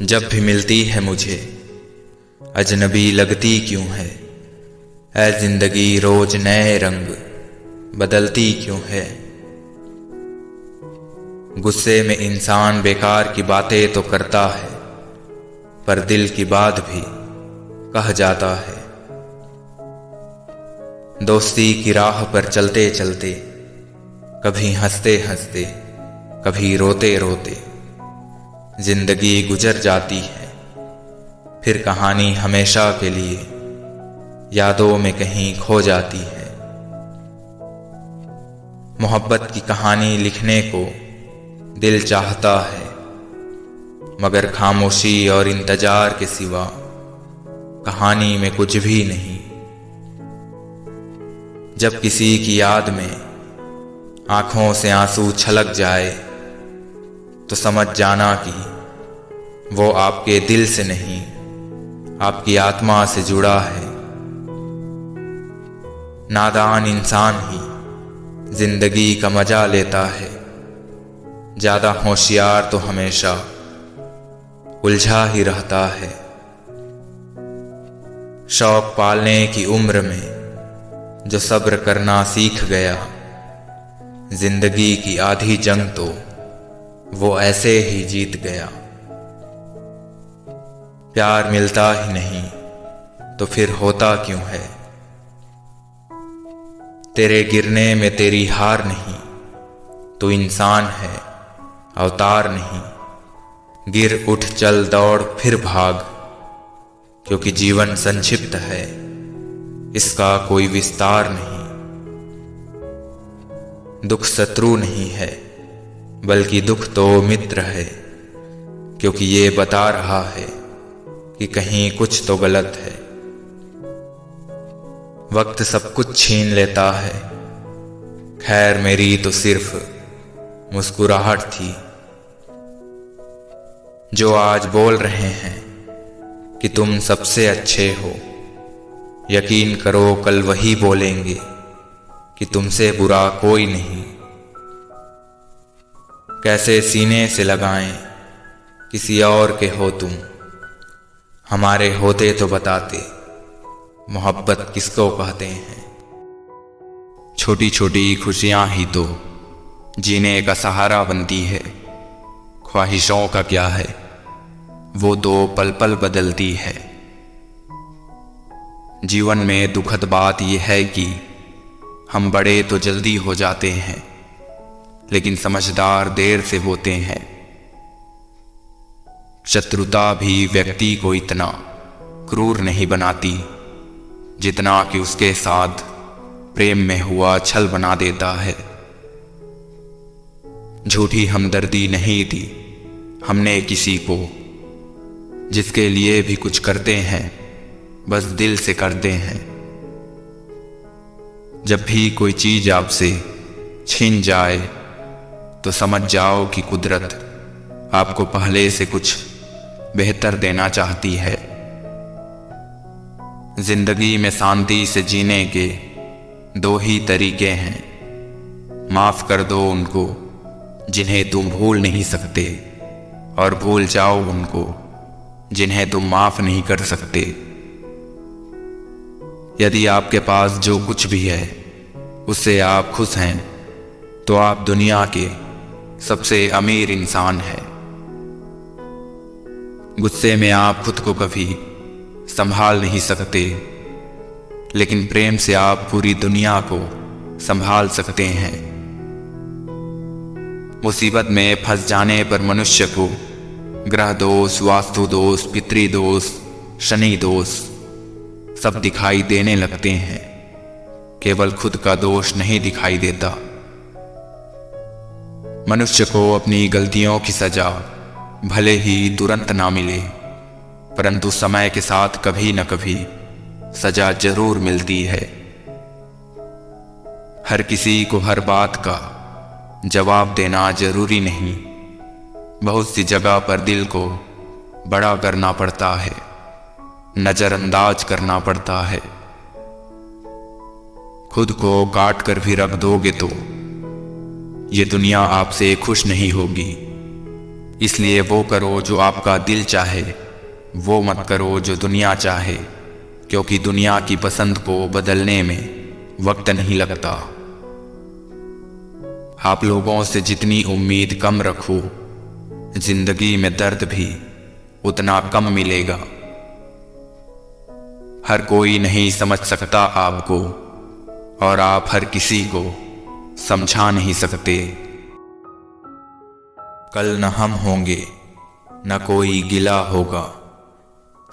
जब भी मिलती है मुझे अजनबी लगती क्यों है। ऐ जिंदगी रोज नए रंग बदलती क्यों है। गुस्से में इंसान बेकार की बातें तो करता है, पर दिल की बात भी कह जाता है। दोस्ती की राह पर चलते चलते कभी हंसते हंसते कभी रोते रोते जिंदगी गुजर जाती है। फिर कहानी हमेशा के लिए यादों में कहीं खो जाती है। मोहब्बत की कहानी लिखने को दिल चाहता है, मगर खामोशी और इंतजार के सिवा कहानी में कुछ भी नहीं। जब किसी की याद में आंखों से आंसू छलक जाए तो समझ जाना कि वो आपके दिल से नहीं, आपकी आत्मा से जुड़ा है। नादान इंसान ही जिंदगी का मजा लेता है, ज्यादा होशियार तो हमेशा उलझा ही रहता है। शौक पालने की उम्र में जो सब्र करना सीख गया, जिंदगी की आधी जंग तो वो ऐसे ही जीत गया। प्यार मिलता ही नहीं तो फिर होता क्यों है। तेरे गिरने में तेरी हार नहीं तो इंसान है, अवतार नहीं। गिर उठ चल दौड़ फिर भाग, क्योंकि जीवन संक्षिप्त है, इसका कोई विस्तार नहीं। दुख शत्रु नहीं है, बल्कि दुख तो मित्र है, क्योंकि ये बता रहा है कि कहीं कुछ तो गलत है। वक्त सब कुछ छीन लेता है, खैर मेरी तो सिर्फ मुस्कुराहट थी। जो आज बोल रहे हैं कि तुम सबसे अच्छे हो, यकीन करो कल वही बोलेंगे कि तुमसे बुरा कोई नहीं। कैसे सीने से लगाएं किसी और के हो तुम, हमारे होते तो बताते मोहब्बत किसको कहते हैं। छोटी छोटी खुशियां ही तो जीने का सहारा बनती है। ख्वाहिशों का क्या है, वो दो पल पल बदलती है। जीवन में दुखद बात यह है कि हम बड़े तो जल्दी हो जाते हैं, लेकिन समझदार देर से होते हैं। शत्रुता भी व्यक्ति को इतना क्रूर नहीं बनाती जितना कि उसके साथ प्रेम में हुआ छल बना देता है। झूठी हमदर्दी नहीं दी हमने किसी को, जिसके लिए भी कुछ करते हैं बस दिल से करते हैं। जब भी कोई चीज आपसे छीन जाए तो समझ जाओ कि कुदरत आपको पहले से कुछ बेहतर देना चाहती है। जिंदगी में शांति से जीने के दो ही तरीके हैं। माफ कर दो उनको जिन्हें तुम भूल नहीं सकते, और भूल जाओ उनको जिन्हें तुम माफ नहीं कर सकते। यदि आपके पास जो कुछ भी है उससे आप खुश हैं तो आप दुनिया के सबसे अमीर इंसान हैं। गुस्से में आप खुद को कभी संभाल नहीं सकते, लेकिन प्रेम से आप पूरी दुनिया को संभाल सकते हैं। मुसीबत में फंस जाने पर मनुष्य को ग्रह दोष, वास्तु दोष, पितृदोष, शनि दोष सब दिखाई देने लगते हैं, केवल खुद का दोष नहीं दिखाई देता। मनुष्य को अपनी गलतियों की सजा भले ही तुरंत ना मिले, परंतु समय के साथ कभी न कभी सजा जरूर मिलती है। हर किसी को हर बात का जवाब देना जरूरी नहीं। बहुत सी जगह पर दिल को बड़ा करना पड़ता है, नजरअंदाज करना पड़ता है। खुद को काट कर भी रख दोगे तो ये दुनिया आपसे खुश नहीं होगी। इसलिए वो करो जो आपका दिल चाहे, वो मत करो जो दुनिया चाहे, क्योंकि दुनिया की पसंद को बदलने में वक्त नहीं लगता। आप लोगों से जितनी उम्मीद कम रखो, जिंदगी में दर्द भी उतना कम मिलेगा। हर कोई नहीं समझ सकता आपको, और आप हर किसी को समझा नहीं सकते। कल न हम होंगे, न कोई गिला होगा,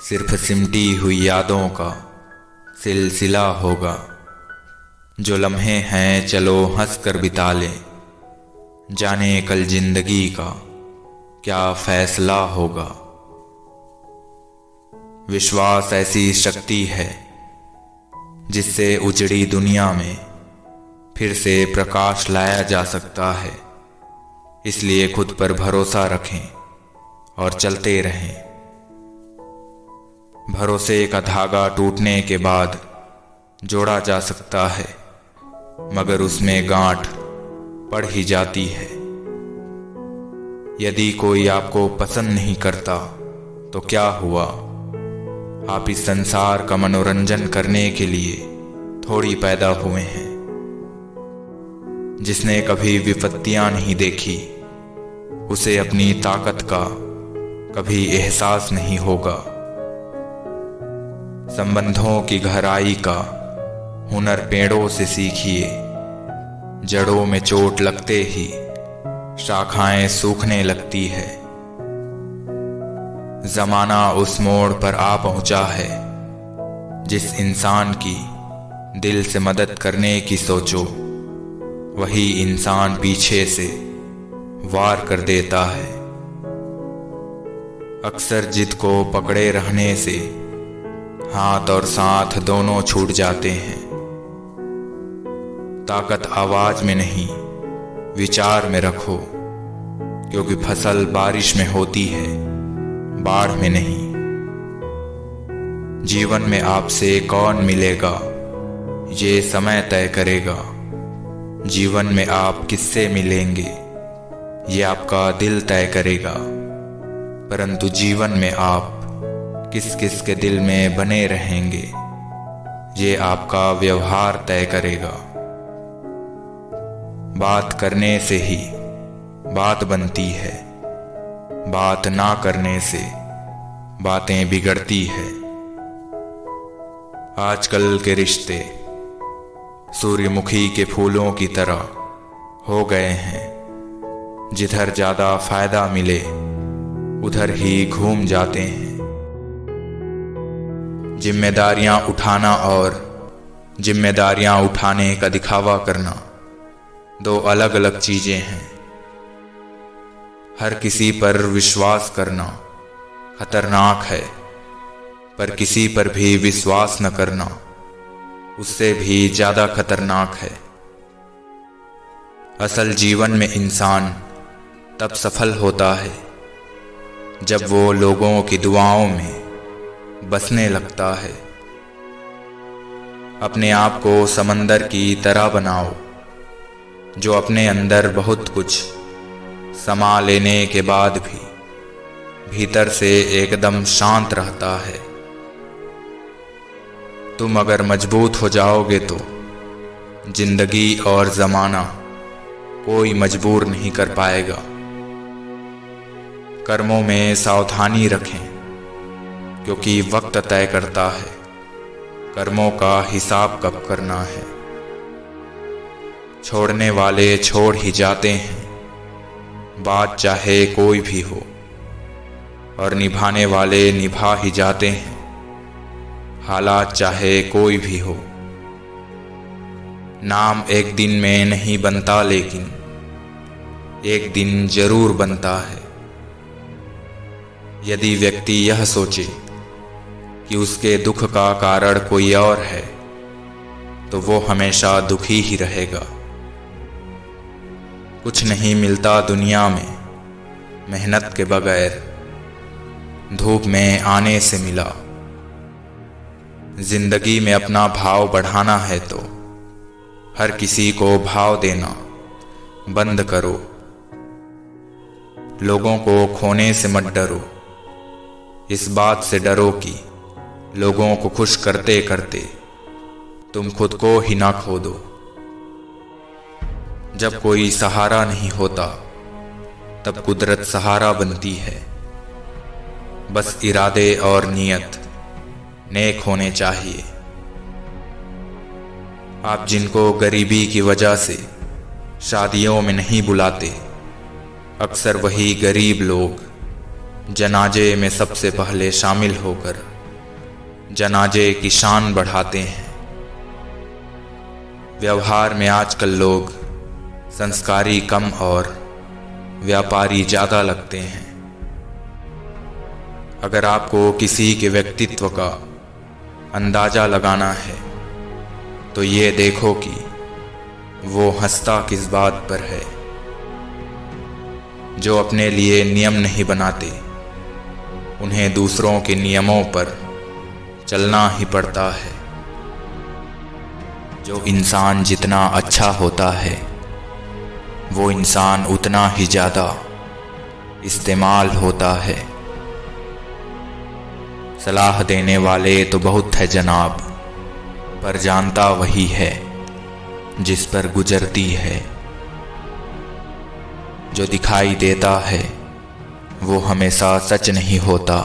सिर्फ सिमटी हुई यादों का सिलसिला होगा। जो लम्हे हैं चलो हंस कर बिता लें, जाने कल जिंदगी का क्या फैसला होगा। विश्वास ऐसी शक्ति है जिससे उजड़ी दुनिया में फिर से प्रकाश लाया जा सकता है। इसलिए खुद पर भरोसा रखें और चलते रहें। भरोसे का धागा टूटने के बाद जोड़ा जा सकता है, मगर उसमें गांठ पड़ ही जाती है। यदि कोई आपको पसंद नहीं करता तो क्या हुआ, आप इस संसार का मनोरंजन करने के लिए थोड़ी पैदा हुए हैं। जिसने कभी विपत्तियां नहीं देखी, उसे अपनी ताकत का कभी एहसास नहीं होगा। संबंधों की गहराई का हुनर पेड़ों से सीखिए, जड़ों में चोट लगते ही शाखाएं सूखने लगती है। जमाना उस मोड़ पर आ पहुंचा है, जिस इंसान की दिल से मदद करने की सोचो, वही इंसान पीछे से वार कर देता है। अक्सर जिद को पकड़े रहने से हाथ और साथ दोनों छूट जाते हैं। ताकत आवाज में नहीं, विचार में रखो, क्योंकि फसल बारिश में होती है, बाढ़ में नहीं। जीवन में आपसे कौन मिलेगा, ये समय तय करेगा। जीवन में आप किससे मिलेंगे, ये आपका दिल तय करेगा। परंतु जीवन में आप किस किस के दिल में बने रहेंगे, ये आपका व्यवहार तय करेगा। बात करने से ही बात बनती है, बात ना करने से बातें बिगड़ती है। आजकल के रिश्ते सूर्यमुखी के फूलों की तरह हो गए हैं। जिधर ज्यादा फायदा मिले उधर ही घूम जाते हैं। जिम्मेदारियां उठाना और जिम्मेदारियां उठाने का दिखावा करना दो अलग अलग चीजें हैं। हर किसी पर विश्वास करना खतरनाक है, पर किसी पर भी विश्वास न करना उससे भी ज्यादा खतरनाक है। असल जीवन में इंसान तब सफल होता है जब वो लोगों की दुआओं में बसने लगता है। अपने आप को समंदर की तरह बनाओ, जो अपने अंदर बहुत कुछ समा लेने के बाद भी भीतर से एकदम शांत रहता है। तुम अगर मजबूत हो जाओगे तो जिंदगी और जमाना कोई मजबूर नहीं कर पाएगा। कर्मों में सावधानी रखें, क्योंकि वक्त तय करता है कर्मों का हिसाब कब करना है। छोड़ने वाले छोड़ ही जाते हैं, बात चाहे कोई भी हो, और निभाने वाले निभा ही जाते हैं, हालात चाहे कोई भी हो। नाम एक दिन में नहीं बनता, लेकिन एक दिन जरूर बनता है। यदि व्यक्ति यह सोचे कि उसके दुख का कारण कोई और है, तो वो हमेशा दुखी ही रहेगा। कुछ नहीं मिलता दुनिया में मेहनत के बगैर, धूप में आने से मिला। जिंदगी में अपना भाव बढ़ाना है तो हर किसी को भाव देना बंद करो। लोगों को खोने से मत डरो, इस बात से डरो कि लोगों को खुश करते करते तुम खुद को ही ना खो दो। जब कोई सहारा नहीं होता तब कुदरत सहारा बनती है। बस इरादे और नियत नेक होने चाहिए। आप जिनको गरीबी की वजह से शादियों में नहीं बुलाते, अक्सर वही गरीब लोग जनाजे में सबसे पहले शामिल होकर जनाजे की शान बढ़ाते हैं। व्यवहार में आजकल लोग संस्कारी कम और व्यापारी ज़्यादा लगते हैं। अगर आपको किसी के व्यक्तित्व का अंदाज़ा लगाना है तो ये देखो कि वो हंसता किस बात पर है। जो अपने लिए नियम नहीं बनाते, उन्हें दूसरों के नियमों पर चलना ही पड़ता है। जो इंसान जितना अच्छा होता है, वो इंसान उतना ही ज़्यादा इस्तेमाल होता है। सलाह देने वाले तो बहुत है जनाब, पर जानता वही है जिस पर गुजरती है। जो दिखाई देता है वो हमेशा सच नहीं होता।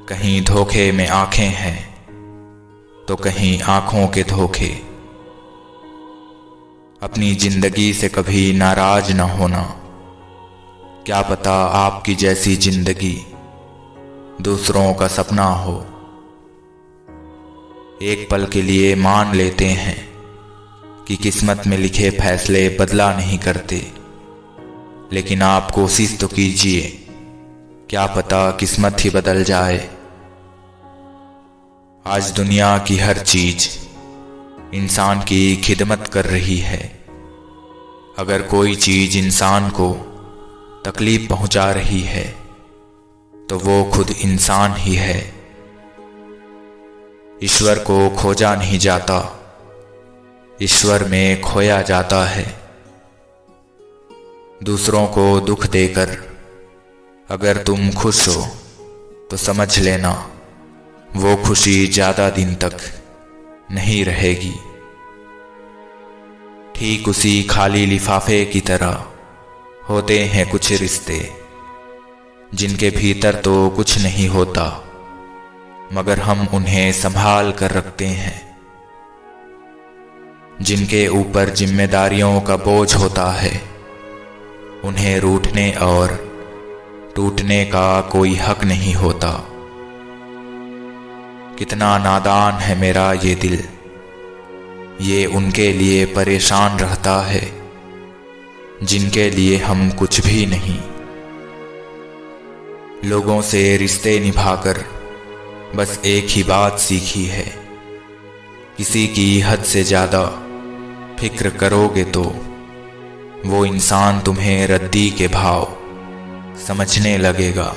कहीं धोखे में आंखें हैं तो कहीं आंखों के धोखे। अपनी जिंदगी से कभी नाराज न होना। क्या पता आपकी जैसी जिंदगी दूसरों का सपना हो। एक पल के लिए मान लेते हैं कि किस्मत में लिखे फैसले बदला नहीं करते, लेकिन आप कोशिश तो कीजिए, क्या पता किस्मत ही बदल जाए। आज दुनिया की हर चीज इंसान की खिदमत कर रही है। अगर कोई चीज इंसान को तकलीफ पहुंचा रही है तो वो खुद इंसान ही है। ईश्वर को खोजा नहीं जाता, ईश्वर में खोया जाता है। दूसरों को दुख देकर अगर तुम खुश हो तो समझ लेना वो खुशी ज्यादा दिन तक नहीं रहेगी। ठीक उसी खाली लिफाफे की तरह होते हैं कुछ रिश्ते, जिनके भीतर तो कुछ नहीं होता, मगर हम उन्हें संभाल कर रखते हैं। जिनके ऊपर जिम्मेदारियों का बोझ होता है, उन्हें रूठने और टूटने का कोई हक नहीं होता। कितना नादान है मेरा ये दिल, ये उनके लिए परेशान रहता है जिनके लिए हम कुछ भी नहीं। लोगों से रिश्ते निभाकर बस एक ही बात सीखी है, किसी की हद से ज़्यादा फिक्र करोगे तो वो इंसान तुम्हें रद्दी के भाव समझने लगेगा।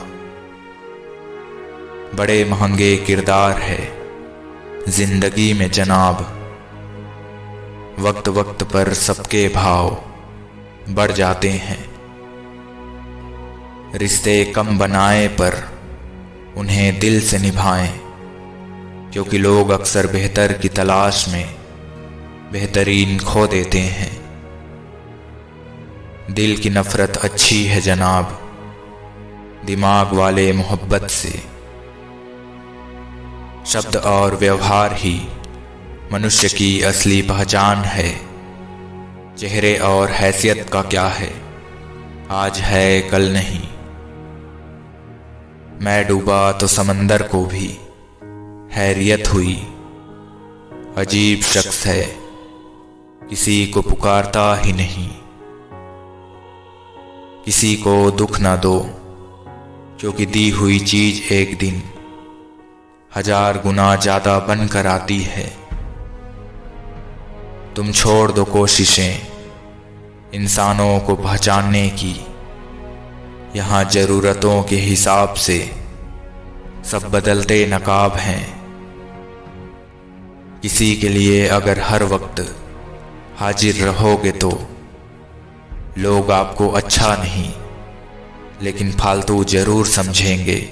बड़े महंगे किरदार है जिंदगी में जनाब, वक्त वक्त पर सबके भाव बढ़ जाते हैं। रिश्ते कम बनाए पर उन्हें दिल से निभाएं, क्योंकि लोग अक्सर बेहतर की तलाश में बेहतरीन खो देते हैं। दिल की नफरत अच्छी है जनाब, दिमाग वाले मोहब्बत से। शब्द और व्यवहार ही मनुष्य की असली पहचान है। चेहरे और हैसियत का क्या है, आज है कल नहीं। मैं डूबा तो समंदर को भी हैरियत हुई। अजीब शख्स है, किसी को पुकारता ही नहीं। किसी को दुख ना दो, क्योंकि दी हुई चीज एक दिन 1000 गुना ज्यादा बनकर आती है। तुम छोड़ दो कोशिशें इंसानों को पहचानने की। यहाँ जरूरतों के हिसाब से सब बदलते नकाब हैं। किसी के लिए अगर हर वक्त हाजिर रहोगे तो लोग आपको अच्छा नहीं लेकिन फालतू जरूर समझेंगे।